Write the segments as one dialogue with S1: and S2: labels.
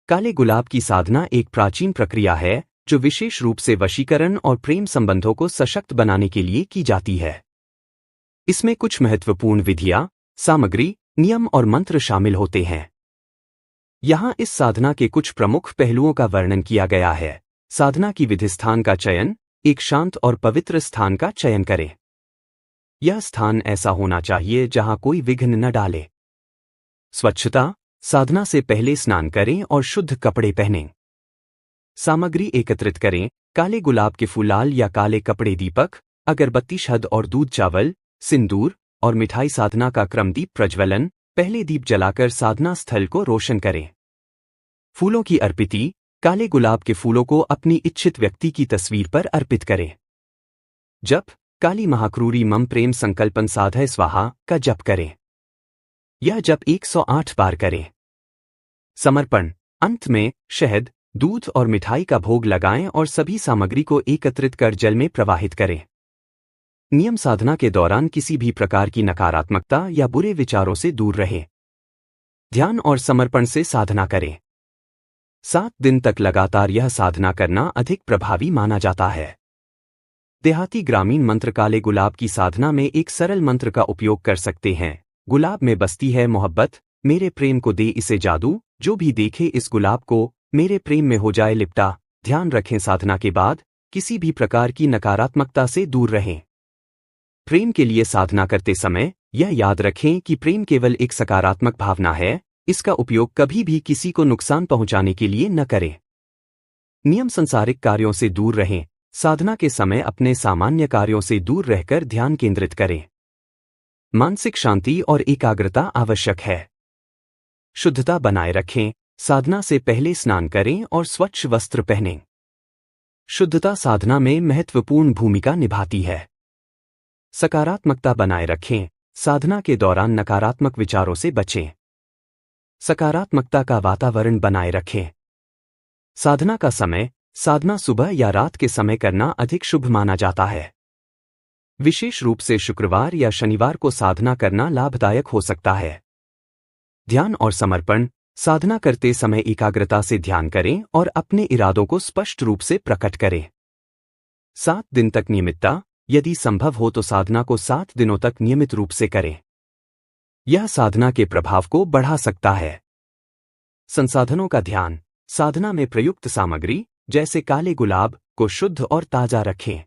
S1: काले गुलाब की साधना एक प्राचीन प्रक्रिया है जो विशेष रूप से वशीकरण और प्रेम संबंधों को सशक्त बनाने के लिए की जाती है। इसमें कुछ महत्वपूर्ण विधियां, सामग्री, नियम और मंत्र शामिल होते हैं। यहाँ इस साधना के कुछ प्रमुख पहलुओं का वर्णन किया गया है। साधना की विधि। स्थान का चयन। एक शांत और पवित्र स्थान का चयन करें। यह स्थान ऐसा होना चाहिए जहां कोई विघ्न न डाले। स्वच्छता। साधना से पहले स्नान करें और शुद्ध कपड़े पहनें। सामग्री एकत्रित करें। काले गुलाब के फूल, लाल या काले कपड़े, दीपक, अगरबत्ती, शहद और दूध, चावल, सिंदूर और मिठाई। साधना का क्रम। दीप प्रज्वलन। पहले दीप जलाकर साधना स्थल को रोशन करें। फूलों की अर्पिति। काले गुलाब के फूलों को अपनी इच्छित व्यक्ति की तस्वीर पर अर्पित करें। जप। काली महाक्रूरी मम प्रेम संकल्पन साधय स्वाहा का जप करें। यह जप 108 बार करें। समर्पण। अंत में शहद, दूध और मिठाई का भोग लगाएं और सभी सामग्री को एकत्रित कर जल में प्रवाहित करें। नियम। साधना के दौरान किसी भी प्रकार की नकारात्मकता या बुरे विचारों से दूर रहें। ध्यान और समर्पण से साधना करें। 7 दिन तक लगातार यह साधना करना अधिक प्रभावी माना जाता है। देहाती ग्रामीण मंत्र। काले गुलाब की साधना में एक सरल मंत्र का उपयोग कर सकते हैं। गुलाब में बसती है मोहब्बत, मेरे प्रेम को दे इसे जादू, जो भी देखे इस गुलाब को मेरे प्रेम में हो जाए लिपटा। ध्यान रखें, साधना के बाद किसी भी प्रकार की नकारात्मकता से दूर रहें। प्रेम के लिए साधना करते समय यह याद रखें कि प्रेम केवल एक सकारात्मक भावना है। इसका उपयोग कभी भी किसी को नुकसान पहुंचाने के लिए न करें। नियम। सांसारिक कार्यों से दूर रहें। साधना के समय अपने सामान्य कार्यों से दूर रहकर ध्यान केंद्रित करें। मानसिक शांति और एकाग्रता आवश्यक है। शुद्धता बनाए रखें। साधना से पहले स्नान करें और स्वच्छ वस्त्र पहनें। शुद्धता साधना में महत्वपूर्ण भूमिका निभाती है। सकारात्मकता बनाए रखें। साधना के दौरान नकारात्मक विचारों से बचें। सकारात्मकता का वातावरण बनाए रखें। साधना का समय। साधना सुबह या रात के समय करना अधिक शुभ माना जाता है। विशेष रूप से शुक्रवार या शनिवार को साधना करना लाभदायक हो सकता है। ध्यान और समर्पण। साधना करते समय एकाग्रता से ध्यान करें और अपने इरादों को स्पष्ट रूप से प्रकट करें। 7 दिन तक नियमितता। यदि संभव हो तो साधना को 7 दिनों तक नियमित रूप से करें। यह साधना के प्रभाव को बढ़ा सकता है। संसाधनों का ध्यान। साधना में प्रयुक्त सामग्री जैसे काले गुलाब को शुद्ध और ताजा रखें।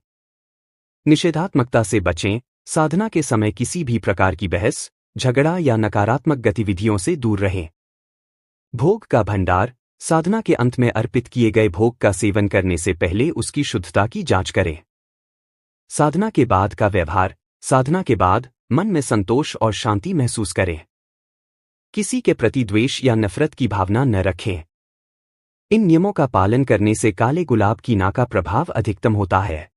S1: निषेधात्मकता से बचें। साधना के समय किसी भी प्रकार की बहस, झगड़ा या नकारात्मक गतिविधियों से दूर रहें। भोग का भंडार। साधना के अंत में अर्पित किए गए भोग का सेवन करने से पहले उसकी शुद्धता की जांच करें। साधना के बाद का व्यवहार। साधना के बाद मन में संतोष और शांति महसूस करें। किसी के प्रति द्वेष या नफरत की भावना न रखें। इन नियमों का पालन करने से काले गुलाब की ना का प्रभाव अधिकतम होता है।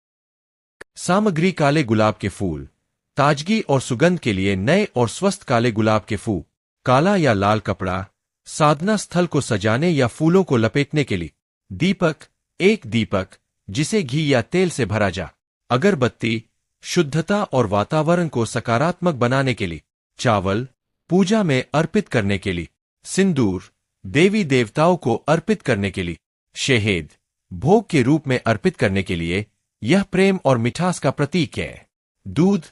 S2: सामग्री। काले गुलाब के फूल। ताजगी और सुगंध के लिए नए और स्वस्थ काले गुलाब के फूल। काला या लाल कपड़ा। साधना स्थल को सजाने या फूलों को लपेटने के लिए। दीपक। एक दीपक जिसे घी या तेल से भरा जा। अगरबत्ती। शुद्धता और वातावरण को सकारात्मक बनाने के लिए। चावल। पूजा में अर्पित करने के लिए। सिंदूर। देवी देवताओं को अर्पित करने के लिए। शहद। भोग के रूप में अर्पित करने के लिए, यह प्रेम और मिठास का प्रतीक है। दूध।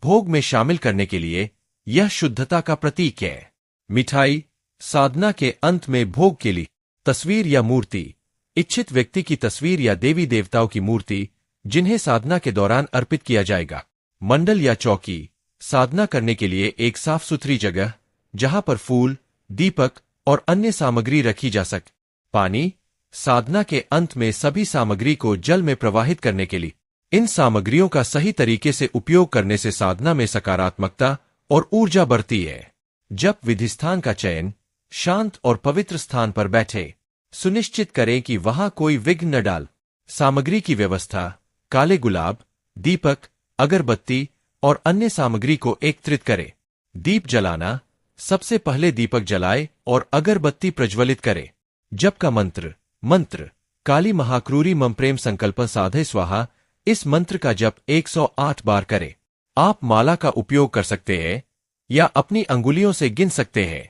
S2: भोग में शामिल करने के लिए, यह शुद्धता का प्रतीक है। मिठाई। साधना के अंत में भोग के लिए। तस्वीर या मूर्ति। इच्छित व्यक्ति की तस्वीर या देवी देवताओं की मूर्ति जिन्हें साधना के दौरान अर्पित किया जाएगा। मंडल या चौकी। साधना करने के लिए एक साफ सुथरी जगह जहां पर फूल, दीपक और अन्य सामग्री रखी जा सके। पानी। साधना के अंत में सभी सामग्री को जल में प्रवाहित करने के लिए। इन सामग्रियों का सही तरीके से उपयोग करने से साधना में सकारात्मकता और ऊर्जा बढ़ती है। जप विधि। स्थान का चयन। शांत और पवित्र स्थान पर बैठे। सुनिश्चित करें कि वहां कोई विघ्न न डाल। सामग्री की व्यवस्था। काले गुलाब, दीपक, अगरबत्ती और अन्य सामग्री को एकत्रित करें। दीप जलाना। सबसे पहले दीपक जलाए और अगरबत्ती प्रज्वलित करे। जप का मंत्र। काली महाक्रूरी मम प्रेम संकल्प साधे स्वाहा। इस मंत्र का जप 108 बार करें। आप माला का उपयोग कर सकते हैं या अपनी अंगुलियों से गिन सकते हैं।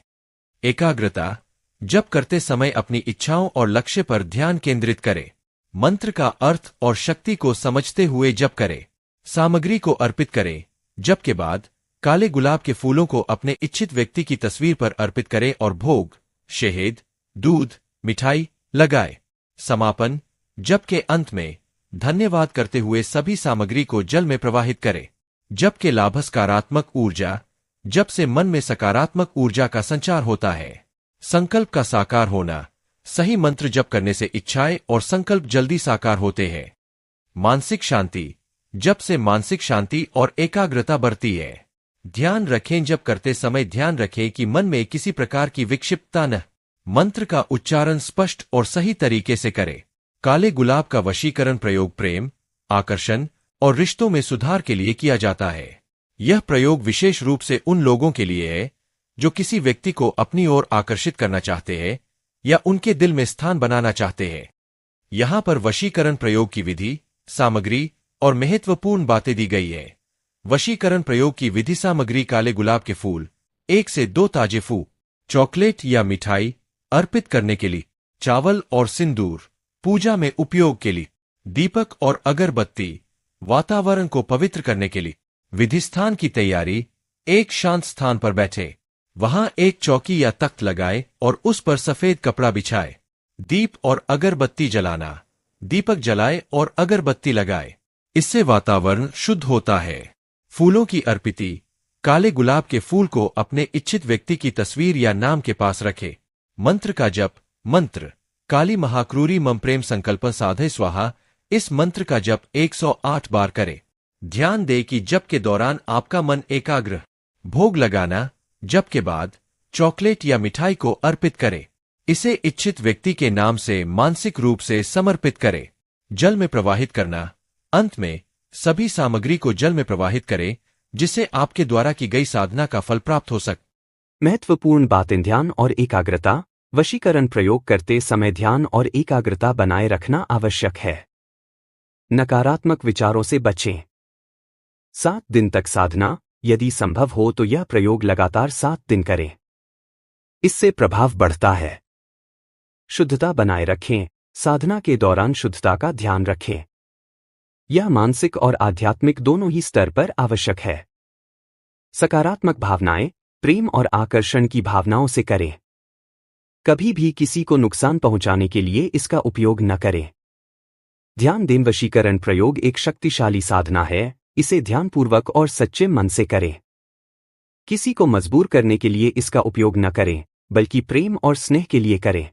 S2: एकाग्रता। जप करते समय अपनी इच्छाओं और लक्ष्य पर ध्यान केंद्रित करें। मंत्र का अर्थ और शक्ति को समझते हुए जप करें। सामग्री को अर्पित करें। जप के बाद काले गुलाब के फूलों को अपने इच्छित व्यक्ति की तस्वीर पर अर्पित करें और भोग, शहद, दूध, मिठाई लगाएं। समापन। जप के अंत में धन्यवाद करते हुए सभी सामग्री को जल में प्रवाहित करें। जप के लाभ सकारात्मक ऊर्जा। जप से मन में सकारात्मक ऊर्जा का संचार होता है। संकल्प का साकार होना। सही मंत्र जप करने से इच्छाएं और संकल्प जल्दी साकार होते हैं। मानसिक शांति। जप से मानसिक शांति और एकाग्रता बढ़ती है। ध्यान रखें, जप करते समय ध्यान रखें कि मन में किसी प्रकार की विक्षिप्तता न। मंत्र का उच्चारण स्पष्ट और सही तरीके से करें। काले गुलाब का वशीकरण प्रयोग प्रेम, आकर्षण और रिश्तों में सुधार के लिए किया जाता है। यह प्रयोग विशेष रूप से उन लोगों के लिए है जो किसी व्यक्ति को अपनी ओर आकर्षित करना चाहते हैं या उनके दिल में स्थान बनाना चाहते हैं। यहां पर वशीकरण प्रयोग की विधि, सामग्री और महत्वपूर्ण बातें दी गई है। वशीकरण प्रयोग की विधि। सामग्री काले गुलाब के फूल, 1 से 2 ताजे फूल, चॉकलेट या मिठाई अर्पित करने के लिए, चावल और सिंदूर पूजा में उपयोग के लिए, दीपक और अगरबत्ती वातावरण को पवित्र करने के लिए। विधि। स्थान की तैयारी। एक शांत स्थान पर बैठे, वहां एक चौकी या तख्त लगाए और उस पर सफेद कपड़ा बिछाए। दीप और अगरबत्ती जलाना। दीपक जलाए और अगरबत्ती लगाए, इससे वातावरण शुद्ध होता है। फूलों की अर्पिति। काले गुलाब के फूल को अपने इच्छित व्यक्ति की तस्वीर या नाम के पास रखें। मंत्र का जप। मंत्र। काली महाक्रूरी मम प्रेम संकल्प साधे स्वाहा। इस मंत्र का जप 108 बार करें। ध्यान दें कि जप के दौरान आपका मन एकाग्र। भोग लगाना। जप के बाद चॉकलेट या मिठाई को अर्पित करें। इसे इच्छित व्यक्ति के नाम से मानसिक रूप से समर्पित करें। जल में प्रवाहित करना। अंत में सभी सामग्री को जल में प्रवाहित करें जिससे आपके द्वारा की गई साधना का फल प्राप्त हो सके।
S1: महत्वपूर्ण बातें। ध्यान और एकाग्रता। वशीकरण प्रयोग करते समय ध्यान और एकाग्रता बनाए रखना आवश्यक है। नकारात्मक विचारों से बचें। 7 दिन तक साधना। यदि संभव हो तो यह प्रयोग लगातार 7 दिन करें, इससे प्रभाव बढ़ता है। शुद्धता बनाए रखें। साधना के दौरान शुद्धता का ध्यान रखें। यह मानसिक और आध्यात्मिक दोनों ही स्तर पर आवश्यक है। सकारात्मक भावनाएं, प्रेम और आकर्षण की भावनाओं से करें। कभी भी किसी को नुकसान पहुंचाने के लिए इसका उपयोग न करें। ध्यान दें, वशीकरण प्रयोग एक शक्तिशाली साधना है। इसे ध्यानपूर्वक और सच्चे मन से करें। किसी को मजबूर करने के लिए इसका उपयोग न करें, बल्कि प्रेम और स्नेह के लिए करें।